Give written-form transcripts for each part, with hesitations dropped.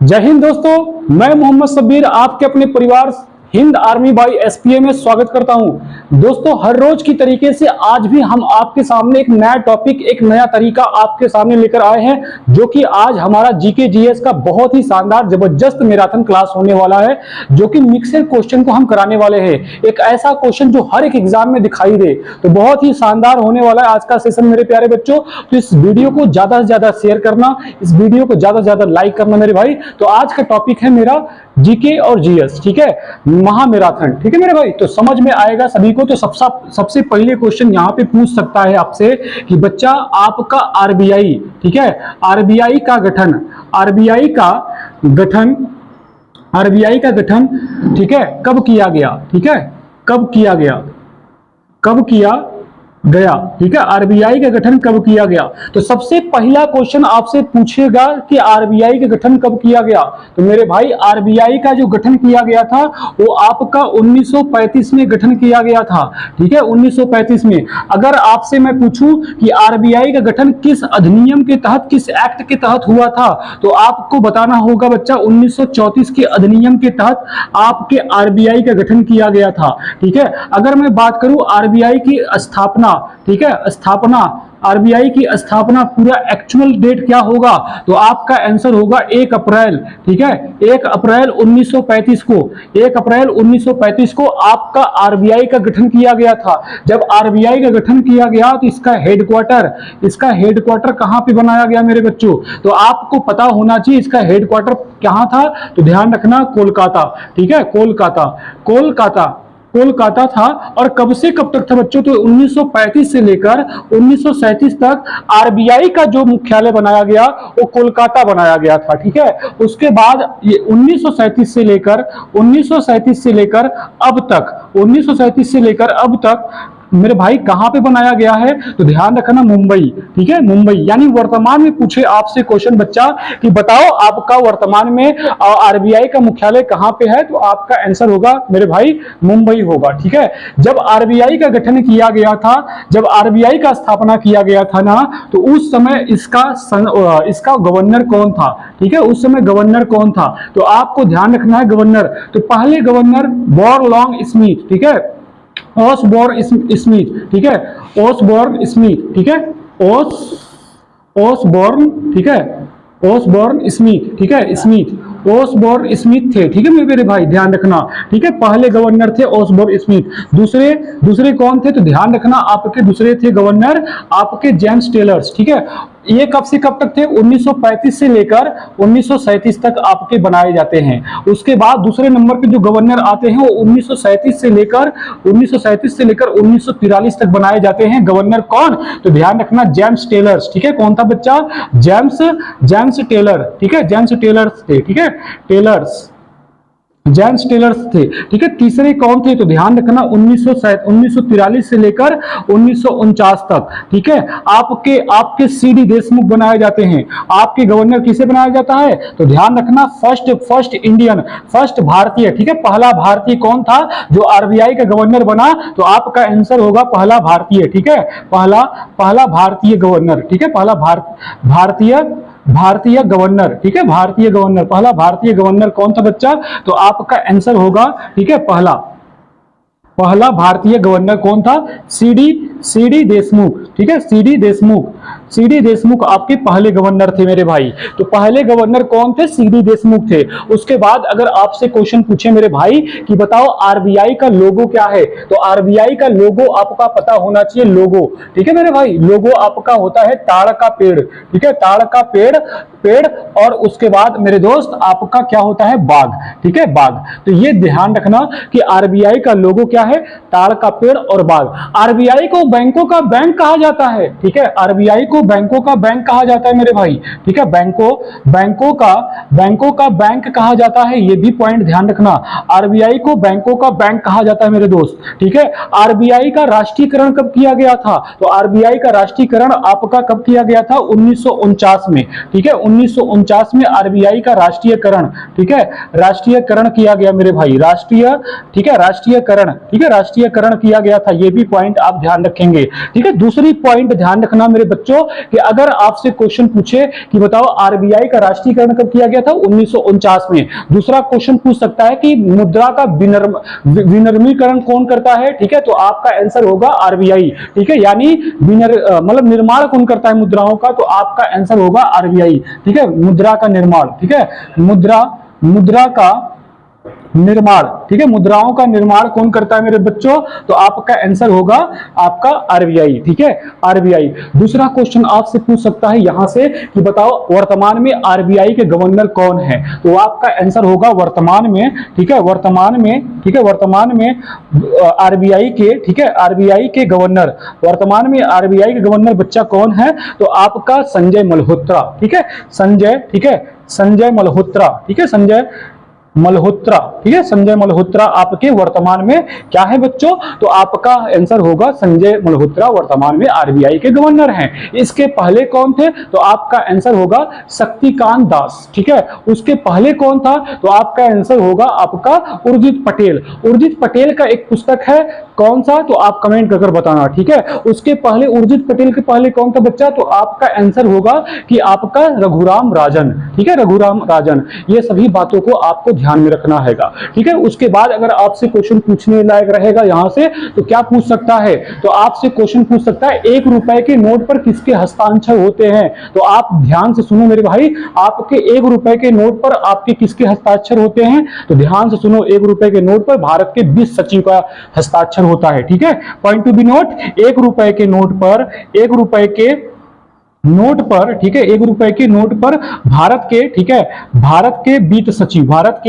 जय हिंद दोस्तों, मैं मोहम्मद सबीर आपके अपने परिवार हिंद आर्मी बाई एसपीए में स्वागत करता हूं। दोस्तों, हर रोज की तरीके से आज भी हम आपके सामने एक नया टॉपिक, एक नया तरीका आपके सामने लेकर आए हैं, जो कि आज हमारा जीके जीएस का बहुत ही शानदार जबरदस्त मैराथन क्लास होने वाला है, जो कि मिक्सड क्वेश्चन को हम कराने वाले हैं। एक ऐसा क्वेश्चन जो हर एक एग्जाम में दिखाई दे, तो बहुत ही शानदार होने वाला है आज का सेशन मेरे प्यारे बच्चों। तो इस वीडियो को ज्यादा से ज्यादा शेयर करना, इस वीडियो को ज्यादा से ज्यादा लाइक करना मेरे भाई। तो आज का टॉपिक है मेरा जीके और जीएस, ठीक है, महामैराथन, ठीक है मेरे भाई। तो समझ में आएगा सभी को। तो सबसे पहले क्वेश्चन यहां पे पूछ सकता है आपसे कि बच्चा आपका आरबीआई, ठीक है, आरबीआई का गठन, ठीक है, कब किया गया, ठीक है, कब किया गया, ठीक है, आरबीआई का गठन कब किया गया। तो सबसे पहला क्वेश्चन आपसे पूछेगा कि आरबीआई का गठन कब किया गया। तो मेरे भाई, आरबीआई का जो गठन किया गया था वो आपका 1935 में गठन किया गया था, ठीक है, 1935 में। अगर आपसे मैं पूछूं कि आरबीआई का गठन किस अधिनियम के तहत, किस एक्ट के तहत हुआ था, तो आपको बताना होगा बच्चा 1934 के अधिनियम के तहत आपके आरबीआई का गठन किया गया था, ठीक है। अगर मैं बात करूं आरबीआई की स्थापना, ठीक है, स्थापना, आरबीआई की स्थापना पूरा एक्चुअल डेट क्या होगा, तो आपका आंसर होगा 1 अप्रैल, ठीक है, 1 अप्रैल 1935 को, 1 अप्रैल 1935 को आपका आरबीआई का गठन किया गया था। जब आरबीआई का गठन किया गया तो इसका हेडक्वार्टर कहां पे बनाया गया मेरे बच्चों, तो आपको पता होना चाहिए इसका हेडक्वार्टर कहां था। तो ध्यान रखना, कोलकाता, ठीक है, कोलकाता था। और कब से कब तक था बच्चों, तो 1935 से लेकर 1937 तक आरबीआई का जो मुख्यालय बनाया गया वो कोलकाता बनाया गया था, ठीक है। उसके बाद ये 1937 से लेकर अब तक मेरे भाई कहां पे बनाया गया है, तो ध्यान रखना मुंबई, ठीक है, मुंबई। यानी वर्तमान में पूछे आपसे क्वेश्चन बच्चा कि बताओ आपका वर्तमान में आरबीआई का मुख्यालय कहां पे है, तो आपका आंसर होगा मेरे भाई मुंबई होगा, ठीक है। जब आरबीआई का गठन किया गया था, जब आरबीआई का स्थापना किया गया था ना, तो उस समय इसका गवर्नर कौन था, ठीक है, उस समय गवर्नर कौन था, तो आपको ध्यान रखना है गवर्नर। तो पहले गवर्नर बॉरलॉन्ग स्मिथ, ठीक है, ओसबोर्न स्मिथ, ठीक है, ओसबोर्न स्मिथ, ठीक है, ओसबोर्न, ठीक है, ओसबोर्न स्मिथ, ठीक है, ओसबोर्न स्मिथ थे, ठीक है मेरे भाई, ध्यान रखना, ठीक है। पहले गवर्नर थे ओसबोर्न स्मिथ। दूसरे कौन थे, तो ध्यान रखना आपके दूसरे थे गवर्नर आपके जेम्स टेलर्स, ठीक है। ये कब से कब तक थे, 1935 से लेकर 1937 तक आपके बनाए जाते हैं। उसके बाद दूसरे नंबर पे जो गवर्नर आते हैं वो 1937 से लेकर 1943 तक बनाए जाते हैं। गवर्नर कौन, तो ध्यान रखना जेम्स टेलर्स, ठीक है। कौन था बच्चा, जेम्स टेलर, ठीक है, जेम्स टेलर्स थे, ठीक है, जेम्स टेलर्स थे, ठीक है। तीसरे कौन थे, तो ध्यान रखना 1943 से लेकर 1949 तक, ठीक है, आपके सीडी देशमुख बनाए जाते हैं। आपके गवर्नर किसे बनाया जाता है, तो ध्यान रखना फर्स्ट भारतीय, ठीक है, पहला भारतीय कौन था जो आरबीआई का गवर्नर बना, तो आपका आंसर होगा पहला भारतीय, ठीक है, पहला भारतीय गवर्नर, ठीक है, पहला भारतीय गवर्नर, ठीक है, भारतीय गवर्नर, पहला भारतीय गवर्नर कौन था बच्चा, तो आपका आंसर होगा, ठीक है, पहला भारतीय गवर्नर कौन था, सीडी देशमुख, ठीक है, सीडी देशमुख आपके पहले गवर्नर थे मेरे भाई। तो पहले गवर्नर कौन थे, सीडी देशमुख थे। उसके बाद अगर आपसे क्वेश्चन पूछे मेरे भाई कि बताओ आरबीआई का लोगो क्या है, तो आरबीआई का लोगो आपका पता होना चाहिए, लोगो, ठीक है मेरे भाई, लोगो आपका होता है ताड़ का पेड़, ठीक है, ताड़ का पेड़, और उसके बाद मेरे दोस्त आपका क्या होता है, बाग, ठीक है, बाग। तो ये ध्यान रखना कि आरबीआई का लोगो क्या है, ताड़ का पेड़ और बाग। आरबीआई को बैंकों का बैंक कहा जाता है, ठीक है, आरबीआई को बैंकों का बैंक कहा जाता है मेरे भाई, ठीक है, बैंकों का बैंक कहा जाता है, ये भी पॉइंट ध्यान रखना। आरबीआई को बैंकों का बैंक कहा जाता है मेरे दोस्त, ठीक है। आरबीआई का राष्ट्रीयकरण कब किया गया था, तो आरबीआई का राष्ट्रीयकरण आपका कब किया गया था, 1949 में, ठीक है, 1949 में आरबीआई का राष्ट्रीयकरण, ठीक है, राष्ट्रीयकरण किया गया मेरे भाई, ठीक है, राष्ट्रीयकरण, ठीक है, राष्ट्रीयकरण किया गया था, ये भी पॉइंट आप ध्यान रखेंगे। ठीक है, दूसरी पॉइंट ध्यान रखना मेरे बच्चों कि अगर आपसे क्वेश्चन पूछे कि बताओ आरबीआई का राष्ट्रीयकरण कब किया गया था, 1949 में। दूसरा क्वेश्चन पूछ सकता है कि मुद्रा का विनिर्मीकरण कौन करता है, ठीक है, तो आपका आंसर होगा आरबीआई। ठीक है, यानी मतलब निर्माण कौन करता है मुद्राओं का, तो आपका आंसर होगा आरबीआई। ठीक है, मुद्रा का निर्माण, ठीक है, मुद्रा का निर्माण, ठीक है, मुद्राओं का निर्माण कौन करता है मेरे बच्चों, तो आपका आंसर होगा आपका आरबीआई। ठीक है, आरबीआई। दूसरा क्वेश्चन आपसे पूछ सकता है यहां से कि बताओ वर्तमान में आरबीआई के गवर्नर कौन है, तो आपका आंसर होगा वर्तमान में, ठीक है, वर्तमान में, ठीक है, वर्तमान में आरबीआई के, ठीक है, आरबीआई के गवर्नर, वर्तमान में आरबीआई के गवर्नर बच्चा कौन है, तो आपका संजय मल्होत्रा। ठीक है, संजय, ठीक है, संजय मल्होत्रा, ठीक है, संजय मल्होत्रा, ठीक है, संजय मल्होत्रा आपके वर्तमान में क्या है बच्चों, तो आपका आंसर होगा संजय मल्होत्रा वर्तमान में आरबीआई के गवर्नर हैं। इसके पहले कौन थे, तो आपका आंसर होगा शक्तिकांत दास। ठीक है, उसके पहले कौन था, तो आपका आंसर होगा आपका उर्जित पटेल। उर्जित पटेल का एक पुस्तक है, कौन सा, तो आप कमेंट कर बताना। ठीक है, उसके पहले उर्जित पटेल के पहले कौन था बच्चा, तो आपका आंसर होगा कि आपका रघुराम राजन। ठीक है, रघुराम राजन। ये सभी बातों को आपको ध्यान में रखना है। ठीक है, उसके बाद अगर आपसे क्वेश्चन पूछने लायक रहेगा यहां से, तो क्या पूछ सकता है, तो आपसे क्वेश्चन पूछ सकता है 1 रुपए के नोट पर किसके हस्ताक्षर होते हैं, तो आप ध्यान से सुनो मेरे भाई, आपके 1 रुपए के नोट पर आपके किसके हस्ताक्षर होते हैं, तो ध्यान से सुनो, 1 रुपए के नोट पर भारत के 20 सचिव का हस्ताक्षर होता है। ठीक है, पॉइंट टू बी नोट, 1 रुपए के नोट पर, 1 रुपए के नोट पर, ठीक है, 1 रुपए के नोट पर भारत के, ठीक है, भारत के वित्त सचिव, भारत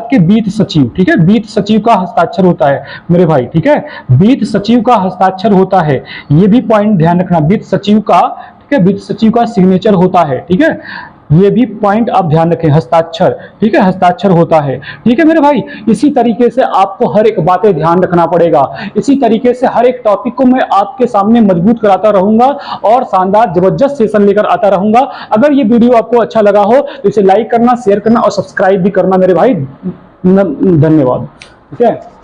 के वित्त सचिव, ठीक है, वित्त सचिव का हस्ताक्षर होता है मेरे भाई। ठीक है, वित्त सचिव का हस्ताक्षर होता है, ये भी पॉइंट ध्यान रखना, वित्त सचिव का, ठीक है, वित्त सचिव का सिग्नेचर होता है। ठीक है, ये भी पॉइंट आप ध्यान रखें, हस्ताक्षर, ठीक है, हस्ताक्षर होता है। ठीक है मेरे भाई, इसी तरीके से आपको हर एक बातें ध्यान रखना पड़ेगा। इसी तरीके से हर एक टॉपिक को मैं आपके सामने मजबूत कराता रहूंगा और शानदार जबरदस्त सेशन लेकर आता रहूंगा। अगर ये वीडियो आपको अच्छा लगा हो तो इसे लाइक करना, शेयर करना और सब्सक्राइब भी करना मेरे भाई। धन्यवाद। ठीक है।